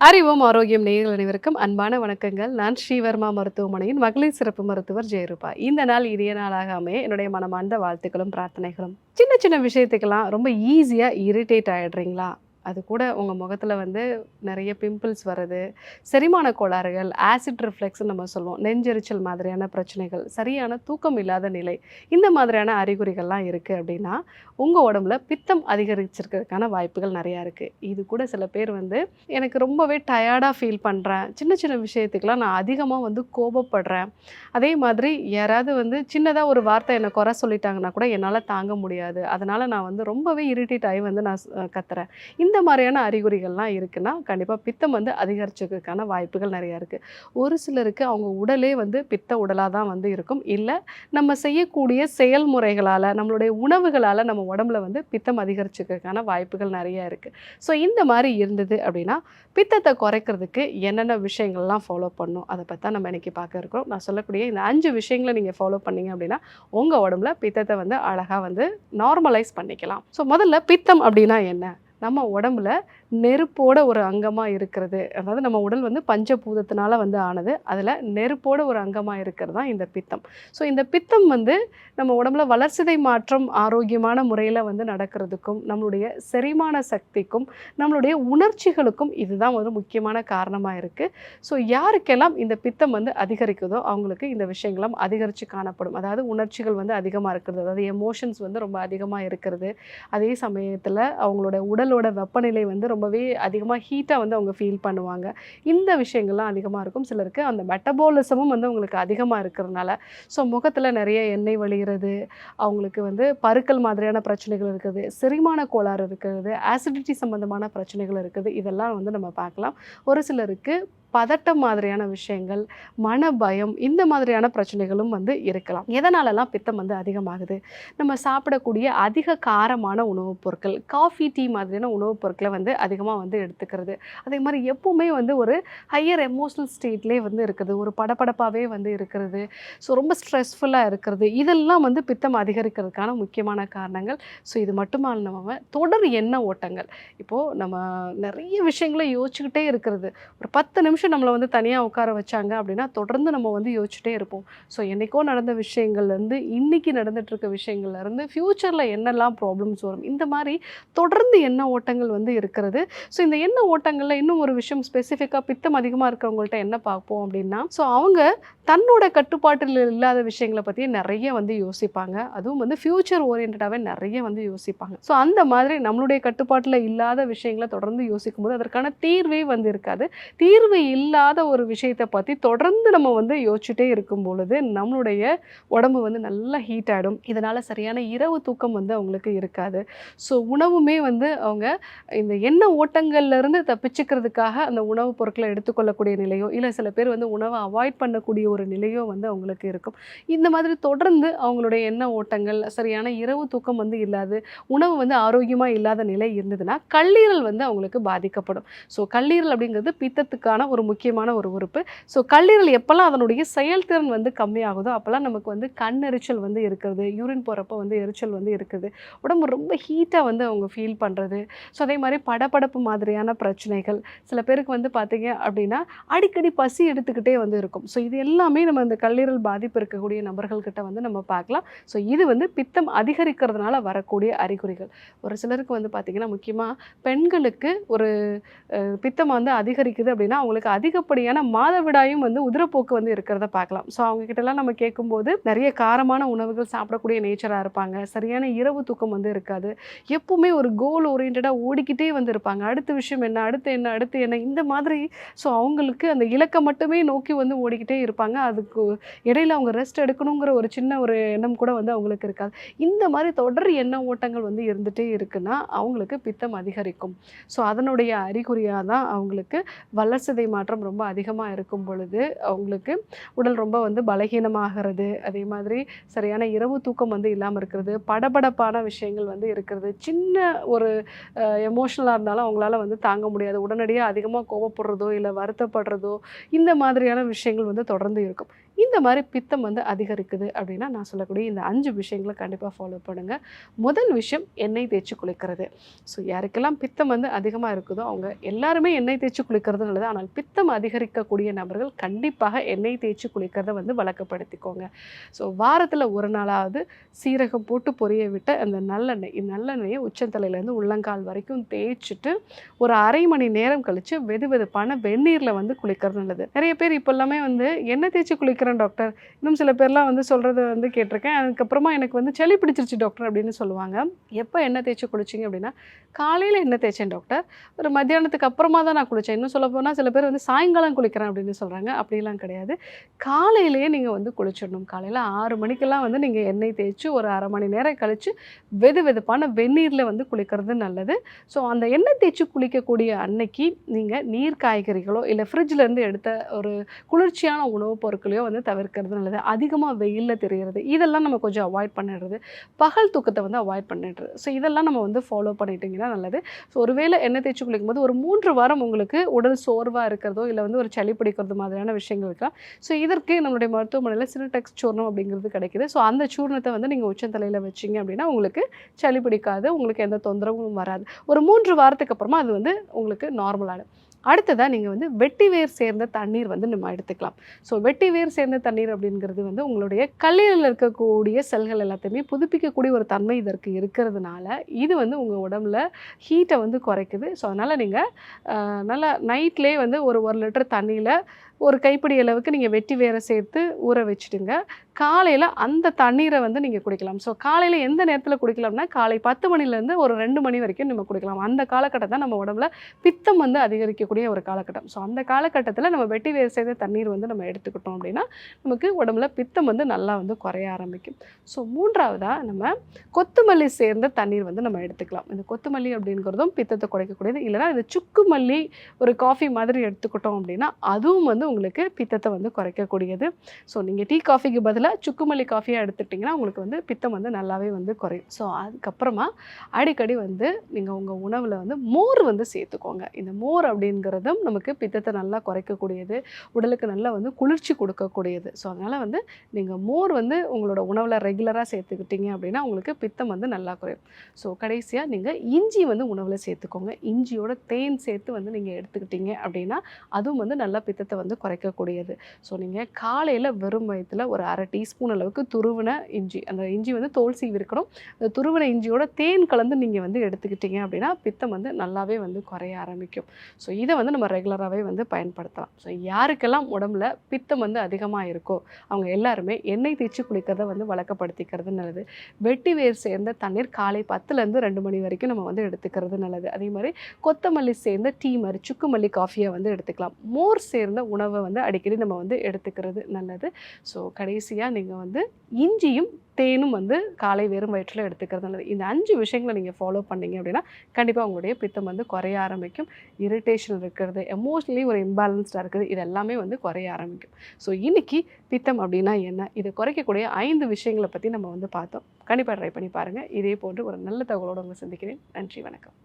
அறிவோம் ஆரோக்கியம் நேயர்கள் அனைவருக்கும் அன்பான வணக்கங்கள். நான் ஸ்ரீவர்மா மருத்துவமனையின் மகளிர் சிறப்பு மருத்துவர் ஜெயரூபா. இந்த நாள் இனிய நாளாக அமைய என்னுடைய மனமார்ந்த வாழ்த்துக்களும் பிரார்த்தனைகளும். சின்ன சின்ன விஷயத்துக்கெல்லாம் ரொம்ப ஈஸியா இரிட்டேட் ஆயிடுறீங்களா? அது கூட உங்க முகத்துல வந்து நிறைய பிம்பிள்ஸ் வருது, செரிமான கோளாறுகள், ஆசிட் ரிஃப்ளெக்ஸ்ன்னு நம்ம சொல்லுவோம். நெஞ்செரிச்சல் மாதிரியான பிரச்சனைகள், சரியான தூக்கம் இல்லாத நிலை, இந்த மாதிரியான அறிகுறிகள்லாம் இருக்கு அப்படின்னா, உங்க உடம்புல பித்தம் அதிகரிச்சிருக்கிறதுக்கான வாய்ப்புகள் நிறையா இருக்கு. இது கூட சில பேர் வந்து எனக்கு ரொம்பவே டயர்டா ஃபீல் பண்றேன். சின்ன சின்ன விஷயத்துக்கெல்லாம் நான் அதிகமா வந்து கோபப்படுறேன். அதே மாதிரி யாராவது வந்து சின்னதா ஒரு வார்த்தை என்ன குறை சொல்லிட்டாங்கன்னா கூட என்னால தாங்க முடியாது. அதனால நான் வந்து ரொம்பவே இரிட்டேட் ஆயி வந்து நான் கத்துறேன். இந்த மாதிரியான அறிகுறிகள்லாம் இருக்குன்னா, கண்டிப்பா பித்தம் வந்து அதிகரிச்சதுக்கான வாய்ப்புகள் நிறையா இருக்கு. ஒரு சிலருக்கு அவங்க உடலே வந்து பித்த உடலா தான் வந்து இருக்கும். இல்ல நம்ம செய்யக்கூடிய செயல்முறைகளால, நம்மளுடைய உணவுகளால நம்ம உடம்புல வந்து பித்தம் அதிகரிச்சுக்கிறதுக்கான வாய்ப்புகள் நிறைய இருக்கு. ஸோ இந்த மாரி இருந்தது அப்படின்னா, பித்தத்த குறைக்கிறதுக்கு என்னென்ன விஷயங்கள்லாம் ஃபாலோ பண்ணணும்? அத பத்தி தான் நம்ம இன்னைக்கு பார்க்க இருக்கிறோம். நான் சொல்லக்கூடிய இந்த 5 விஷயங்கள நீங்க ஃபாலோ பண்ணீங்க அப்படின்னா, உங்க உடம்புல பித்தத்த வந்து அழகா வந்து நார்மலைஸ் பண்ணிக்கலாம். ஸோ முதல்ல பித்தம் அப்படின்னா என்ன? நம்ம உடம்புல நெருப்போட ஒரு அங்கமா இருக்கிறது. அதாவது நம்ம உடல் வந்து பஞ்சபூதத்தினால வந்து ஆனது. அதில நெருப்போட ஒரு அங்கமா இருக்கிறது தான் இந்த பித்தம். ஸோ இந்த பித்தம் வந்து நம்ம உடம்புல வளர்சிதை மாற்றம் ஆரோக்கியமான முறையில வந்து நடக்கிறதுக்கும், நம்மளுடைய செரிமான சக்திக்கும், நம்மளுடைய உணர்ச்சிகளுக்கும் இதுதான் ஒரு முக்கியமான காரணமா இருக்கு. ஸோ யாருக்கெல்லாம் இந்த பித்தம் வந்து அதிகரிக்குதோ, அவங்களுக்கு இந்த விஷயங்களும் அதிகரிச்சு காணப்படும். அதாவது உணர்ச்சிகள் வந்து அதிகமா இருக்கிறது. அதாவது எமோஷன்ஸ் வந்து ரொம்ப அதிகமா இருக்கிறது. அதே சமயத்தில அவங்களோட உடலோட வெப்பநிலை வந்து ரொம்பவே அதிகமா ஹீட்டா வந்து அவங்க ஃபீல் பண்ணுவாங்க. இந்த விஷயங்கள்லாம் அதிகமா இருக்கும். சிலருக்கு அந்த மெட்டபாலிசமும் வந்து அவங்களுக்கு அதிகமா இருக்கிறதுனால, ஸோ முகத்தில நிறைய எண்ணெய் வழியிறது, அவங்களுக்கு வந்து பருக்கள் மாதிரியான பிரச்சனைகள் இருக்குது, செரிமான கோளாறு இருக்கிறது, ஆசிடிட்டி சம்மந்தமான பிரச்சனைகள் இருக்குது. இதெல்லாம் வந்து நம்ம பார்க்கலாம். ஒரு சிலருக்கு பதட்டம் மாதிரியான விஷயங்கள், மனபயம் இந்த மாதிரியான பிரச்சனைகளும் வந்து இருக்கலாம். எதனாலலாம் பித்தம் வந்து அதிகமாகுது? நம்ம சாப்பிடக்கூடிய அதிக காரமான உணவுப் பொருட்கள், காஃபி, டீ மாதிரியான உணவுப் பொருட்கள வந்து அதிகமா வந்து எடுத்துக்கிறது. அதே மாரி எப்பவுமே வந்து ஒரு ஹையர் எமோஷனல் ஸ்டேட்லயே வந்து இருக்குது. ஒரு படபடப்பாவே வந்து இருக்கிறது. ஸோ ரொம்ப ஸ்ட்ரெஸ்ஃபுல்லா இருக்கிறது. இதெல்லாம் வந்து பித்தம் அதிகரிக்கிறதுக்கான முக்கியமான காரணங்கள். ஸோ இது மட்டுமா இல்லாம தொடர் எண்ண ஓட்டங்கள். இப்போ நம்ம நெறைய விஷயங்கள யோசிச்சுக்கிட்டே இருக்கிறது. ஒரு 10 நிமிஷம் நம்மள வந்து தனியா உட்கார வச்சாங்க அப்படின்னா, தொடர்ந்து நம்ம வந்து யோசிச்சுட்டே இருப்போம். ஸோ என்னைக்கோ நடந்த விஷயங்கள்லேருந்து, இன்னைக்கு நடந்துட்டு இருக்க விஷயங்கள்லேருந்து, ஃப்யூச்சர்ல என்னெல்லாம் ப்ராப்ளம்ஸ் வரும். இந்த மாரி தொடர்ந்து எண்ண ஓட்டங்கள் வந்து இருக்கிறது. ஸோ இந்த எண்ண ஓட்டங்கள்ல இன்னும் ஒரு விஷயம் ஸ்பெசிஃபிக்கா பித்தம் அதிகமா இருக்கிறவங்கள்ட்ட என்ன பார்ப்போம் அப்படின்னா, ஸோ அவங்க தன்னோட கட்டுப்பாட்டில் இல்லாத விஷயங்கள பத்தி நெறைய வந்து யோசிப்பாங்க. அதுவும் வந்து ஃப்யூச்சர் ஓரியன்டடாவே நெறைய வந்து யோசிப்பாங்க. ஸோ அந்த மாதிரி நம்மளுடைய கட்டுப்பாட்டில இல்லாத விஷயங்கள தொடர்ந்து யோசிக்கும்போது, அதற்கான தீர்வே வந்து இருக்காது. தீர்வு இல்லாத ஒரு விஷயத்த பத்தி தொடர்ந்து நம்ம வந்து யோசிச்சுட்டே இருக்கும் பொழுது, நம்மளுடைய உடம்பு வந்து நல்லா ஹீட் ஆயிடும். இதனால சரியான இரவு தூக்கம் வந்து அவங்களுக்கு இருக்காது. ஸோ உணவுமே வந்து அவங்க இந்த எண்ண ஓட்டங்கள்ல இருந்து தப்பிச்சுக்கிறதுக்காக அந்த உணவுப் பொருட்கள எடுத்துக்கொள்ளக்கூடிய நிலையோ, இல்ல சில பேர் வந்து உணவ அவாய்ட் பண்ணக்கூடிய ஒரு நிலையோ வந்து அவங்களுக்கு இருக்கும். இந்த மாதிரி தொடர்ந்து அவங்களுடைய எண்ண ஓட்டங்கள், சரியான இரவு தூக்கம் வந்து இல்லாது, உணவு வந்து ஆரோக்கியமா இல்லாத நிலை இருந்ததுன்னா, கல்லீரல் வந்து அவங்களுக்கு பாதிக்கப்படும். ஸோ கல்லீரல் அப்படிங்கிறது பித்தத்துக்கான ஒரு முக்கியமான ஒரு உறுப்பு. ஸோ கல்லீரல் எப்பலாம் அதனுடைய செயல்திறன் வந்து கம்மியாகுதோ, அப்பலாம் நமக்கு வந்து கண் எரிச்சல் வந்து இருக்கிறது, யூரின் போறப்போ வந்து எரிச்சல் வந்து இருக்குது. உடம்பு ரொம்ப ஹீட்டா வந்து அவங்க ஃபீல் பண்றது. ஸோ அதே மாரி படபடப்பு மாதிரியான பிரச்சனைகள். சில பேருக்கு வந்து பார்த்தீங்க அப்படின்னா, அடிக்கடி பசி எடுத்துக்கிட்டே வந்து இருக்கும். ஸோ இது எல்லாமே நம்ம இந்த கல்லீரல் பாதிப்பு இருக்கக்கூடிய நபர்கள் கிட்ட வந்து நம்ம பார்க்கலாம். ஸோ இது வந்து பித்தம் அதிகரிக்கிறதுனால வரக்கூடிய அறிகுறிகள். ஒரு சிலருக்கு வந்து பார்த்தீங்கன்னா, முக்கியமா பெண்களுக்கு ஒரு பித்தம் வந்து அதிகரிக்குது அப்படின்னா, அவங்களுக்கு அதிகப்படியான மாதவிடாயும் வந்து உதிரப்போக்கு வந்து இருக்கிறத பார்க்கலாம். ஸோ அவங்க கிட்டலாம் நம்ம கேட்கும்போது, நெறைய காரமான உணவுகள் சாப்பிடக்கூடிய நேச்சரா இருப்பாங்க. சரியான இரவு தூக்கம் வந்து இருக்காது. எப்பவுமே ஒரு கோல் ஓரியன்டடா ஓடிக்கிட்டே வந்து இருப்பாங்க. அடுத்த விஷயம் என்ன? அடுத்து என்ன? அடுத்து என்ன? இந்த மாதிரி ஸோ அவங்களுக்கு அந்த இலக்க மட்டுமே நோக்கி வந்து ஓடிக்கிட்டே இருப்பாங்க. அதுக்கு இடையில அவங்க ரெஸ்ட் எடுக்கணுங்கிற ஒரு சின்ன ஒரு எண்ணம் கூட வந்து அவங்களுக்கு இருக்காது. இந்த மாரி தொடர் எண்ண ஓட்டங்கள் வந்து இருந்துட்டே இருக்குன்னா, அவங்களுக்கு பித்தம் அதிகரிக்கும். ஸோ அதனுடைய அறிகுறியா தான் அவங்களுக்கு வளர்சிதை மாற்றம் ரொம்ப அதிகமா இருக்கும் பொழுது, அவங்களுக்கு உடல் ரொம்ப வந்து பலகீனமாகிறது. அதே மாதிரி சரியான இரவு தூக்கம் வந்து இல்லாம இருக்கிறது. படபடப்பான விஷயங்கள் வந்து இருக்கிறது. சின்ன ஒரு எமோஷனலா இருந்தாலும் அவங்களால வந்து தாங்க முடியாது. உடனடியா அதிகமா கோவப்படுறதோ, இல்ல வருத்தப்படுறதோ, இந்த மாதிரியான விஷயங்கள் வந்து தொடர்ந்து இருக்கும். இந்த மாதிரி பித்தம் வந்து அதிகரிக்குது அப்படின்னா நான் சொல்லக்கூடிய இந்த 5 விஷயங்களை கண்டிப்பாக ஃபாலோ பண்ணுங்கள். முதல் விஷயம் எண்ணெய் தேய்ச்சி குளிக்கிறது. ஸோ யாருக்கெல்லாம் பித்தம் வந்து அதிகமாக இருக்குதோ அவங்க எல்லாருமே எண்ணெய் தேய்ச்சி குளிக்கிறது நல்லது. ஆனால் பித்தம் அதிகரிக்கக்கூடிய நபர்கள் கண்டிப்பாக எண்ணெய் தேய்ச்சி குளிக்கிறத வந்து வழக்கப்படுத்திக்கோங்க. ஸோ வாரத்தில் ஒரு நாளாவது சீரகம் போட்டு பொரிய விட்ட அந்த நல்லெண்ணெயை உச்சந்தலையிலேருந்து உள்ளங்கால் வரைக்கும் தேய்ச்சிட்டு ஒரு அரை மணி நேரம் கழித்து வெதுவெதுப்பான வெந்நீரில் வந்து குளிக்கிறது நல்லது. நிறைய பேர் இப்போ எல்லாமே வந்து எண்ணெய் தேய்ச்சி குளிக்கிறேன் டாக்டர், இன்னும் சில பேர்லாம் வந்து சொல்கிறத வந்து கேட்டிருக்கேன். அதுக்கப்புறமா எனக்கு வந்து சளி பிடிச்சிருச்சு டாக்டர் அப்படின்னு சொல்லுவாங்க. எப்போ எண்ணெய் தேய்ச்சி குளிச்சிங்க அப்படின்னா, காலையில் எண்ணெய் தேய்ச்சேன் டாக்டர், ஒரு மத்தியானத்துக்கு அப்புறமா தான் நான் குளித்தேன். இன்னும் சொல்ல போனால் சில பேர் வந்து சாயங்காலம் குளிக்கிறேன் அப்படின்னு சொல்கிறாங்க. அப்படிலாம் கிடையாது. காலையிலேயே நீங்கள் வந்து குளிச்சிடணும். காலையில் 6 மணிக்கெல்லாம் வந்து நீங்கள் எண்ணெய் தேய்ச்சி ஒரு அரை மணி நேரம் கழித்து வெதுவெதுப்பான வெந்நீரில் வந்து குளிக்கிறது நல்லது. ஸோ அந்த எண்ணெய் தேய்ச்சி குளிக்கக்கூடிய அன்னைக்கு நீங்கள் நீர் காய்கறிகளோ இல்லை ஃப்ரிட்ஜ்லேருந்து எடுத்த ஒரு குளிர்ச்சியான உணவுப் பொருட்களையோ வந்து தவிர்க்கிறது நல்லது. அதிகமாக வெயிலில் தெரிகிறது இதெல்லாம் நம்ம கொஞ்சம் அவாய்ட் பண்ணிடுறது. பகல் தூக்கத்தை வந்து அவாய்ட் பண்ணிடுறது. ஸோ இதெல்லாம் நம்ம வந்து ஃபாலோ பண்ணிட்டிங்கன்னா நல்லது. ஸோ ஒருவேளை எண்ணெய் தேய்ச்சி குளிக்கும்போது ஒரு 3 வாரம் உங்களுக்கு உடல் சோர்வாக இருக்கிறதோ இல்லை வந்து ஒரு சளி பிடிக்கிறது மாதிரியான விஷயங்கள் இருக்கலாம். ஸோ இதற்கு நம்மளுடைய மருத்துவமனையில் சினடெக்ஸ் சூர்ணம் அப்படிங்கிறது கிடைக்குது. ஸோ அந்த சூர்ணத்தை வந்து நீங்கள் உச்சந்தலையில் வச்சிங்க அப்படின்னா உங்களுக்கு சளி பிடிக்காது, உங்களுக்கு எந்த தொந்தரவும் வராது. ஒரு 3 வாரத்துக்கு அப்புறமா அது வந்து உங்களுக்கு நார்மலாகிடும். அடுத்ததாக நீங்கள் வந்து வெட்டி வேர் சேர்ந்த தண்ணீர் வந்து நம்ம எடுத்துக்கலாம். ஸோ வெட்டி வேர் சேர்ந்த தண்ணீர் அப்படிங்கிறது வந்து உங்களுடைய கல்லீரலில் இருக்கக்கூடிய செல்கள் எல்லாத்தையுமே புதுப்பிக்கக்கூடிய ஒரு தன்மை இதற்கு இருக்கிறதுனால இது வந்து உங்கள் உடம்புல ஹீட்டை வந்து குறைக்குது. ஸோ அதனால் நீங்கள் நல்லா நைட்லேயே வந்து ஒரு 1 லிட்டர் தண்ணியில் ஒரு கைப்பிடி அளவுக்கு நீங்கள் வெட்டி வேரை சேர்த்து ஊற வச்சுடுங்க. காலையில் அந்த தண்ணீரை வந்து நீங்கள் குடிக்கலாம். ஸோ காலையில் எந்த நேரத்தில் குடிக்கலாம்னா காலை 10 மணிலேருந்து ஒரு 2 மணி வரைக்கும் நம்ம குடிக்கலாம். அந்த காலகட்டம் தான் நம்ம உடம்புல பித்தம் வந்து அதிகரிக்கக்கூடிய ஒரு காலகட்டம். ஸோ அந்த காலகட்டத்தில் நம்ம வெட்டி வேர் சேர்ந்த தண்ணீர் வந்து நம்ம எடுத்துக்கிட்டோம் அப்படின்னா நமக்கு உடம்புல பித்தம் வந்து நல்லா வந்து குறைய ஆரம்பிக்கும். ஸோ 3வதாக நம்ம கொத்துமல்லி சேர்ந்த தண்ணீர் வந்து நம்ம எடுத்துக்கலாம். இந்த கொத்துமல்லி அப்படிங்கிறதும் பித்தத்தை குறைக்கக்கூடியது. இல்லைனா இந்த சுக்கு மல்லி ஒரு காஃபி மாதிரி எடுத்துக்கிட்டோம் அப்படின்னா அதுவும் வந்து உங்களுக்கு பித்தத்தை வந்து குறைக்கக்கூடியது. ஸோ நீங்கள் டீ காஃபிக்கு பதிலாக சுக்குமல்லி காஃபியாக எடுத்துக்கிட்டிங்கன்னா உங்களுக்கு வந்து பித்தம் வந்து நல்லாவே வந்து குறையும். ஸோ அதுக்கப்புறமா அடிக்கடி வந்து நீங்கள் உங்கள் உணவில் வந்து மோர் வந்து சேர்த்துக்கோங்க. இந்த மோர் அப்படிங்கிறதும் நமக்கு பித்தத்தை நல்லா குறைக்கக்கூடியது, உடலுக்கு நல்லா வந்து குளிர்ச்சி கொடுக்கக்கூடியது. ஸோ அதனால் வந்து நீங்கள் மோர் வந்து உங்களோட உணவில் ரெகுலராக சேர்த்துக்கிட்டீங்க அப்படின்னா உங்களுக்கு பித்தம் வந்து நல்லா குறையும். ஸோ கடைசியாக நீங்கள் இஞ்சி வந்து உணவில் சேர்த்துக்கோங்க. இஞ்சியோட தேன் சேர்த்து வந்து நீங்கள் எடுத்துக்கிட்டீங்க அப்படின்னா அதுவும் வந்து நல்லா பித்தத்தை வந்து குறைக்கக்கூடியது. ஸோ நீங்கள் காலையில் வெறும் வயிற்றில் ஒரு அரை டீஸ்பூன் அளவுக்கு துருவின இஞ்சி, அந்த இஞ்சி வந்து தோல் சீவி இருக்கணும், அந்த துருவின இஞ்சியோட தேன் கலந்து நீங்கள் வந்து எடுத்துக்கிட்டீங்க அப்படின்னா பித்தம் வந்து நல்லாவே வந்து குறைய ஆரம்பிக்கும். ஸோ இதை வந்து நம்ம ரெகுலராகவே வந்து பயன்படுத்தலாம். ஸோ யாருக்கெல்லாம் உடம்புல பித்தம் வந்து அதிகமாக இருக்கோ அவங்க எல்லாருமே எண்ணெய் தேய்ச்சி குளிக்கிறத வந்து வழக்கப்படுத்திக்கிறது நல்லது. வெட்டி வேர் சேர்ந்த தண்ணீர் காலை 10லேருந்து 2 மணி வரைக்கும் நம்ம வந்து எடுத்துக்கிறது நல்லது. அதே மாதிரி கொத்தமல்லி சேர்ந்த டீ மாதிரி சுக்கு மல்லி காஃபியை வந்து எடுத்துக்கலாம். மோர் சேர்ந்த உணவை வந்து அடிக்கடி நம்ம வந்து எடுத்துக்கிறது நல்லது. ஸோ கடைசியாக நீங்கள் வந்து இஞ்சியும் தேனும் வந்து காலை வெறும் வயிற்றில் எடுத்துக்கிறது நல்லது. இந்த 5 விஷயங்களை நீங்கள் ஃபாலோ பண்ணீங்க அப்படின்னா கண்டிப்பாக உங்களுடைய பித்தம் வந்து குறைய ஆரம்பிக்கும். இரிட்டேஷன் இருக்கிறது, எமோஷ்னலி ஒரு இம்பேலன்ஸ்டாக இருக்குது, இது எல்லாமே வந்து குறைய ஆரம்பிக்கும். ஸோ இன்றைக்கி பித்தம் அப்படின்னா என்ன, இதை குறைக்கக்கூடிய 5 விஷயங்களை பற்றி நம்ம வந்து பார்த்தோம். கண்டிப்பாக ட்ரை பண்ணி பாருங்கள். இதே போன்று ஒரு நல்ல தகவலோடு உங்களை சந்திக்கிறேன். நன்றி, வணக்கம்.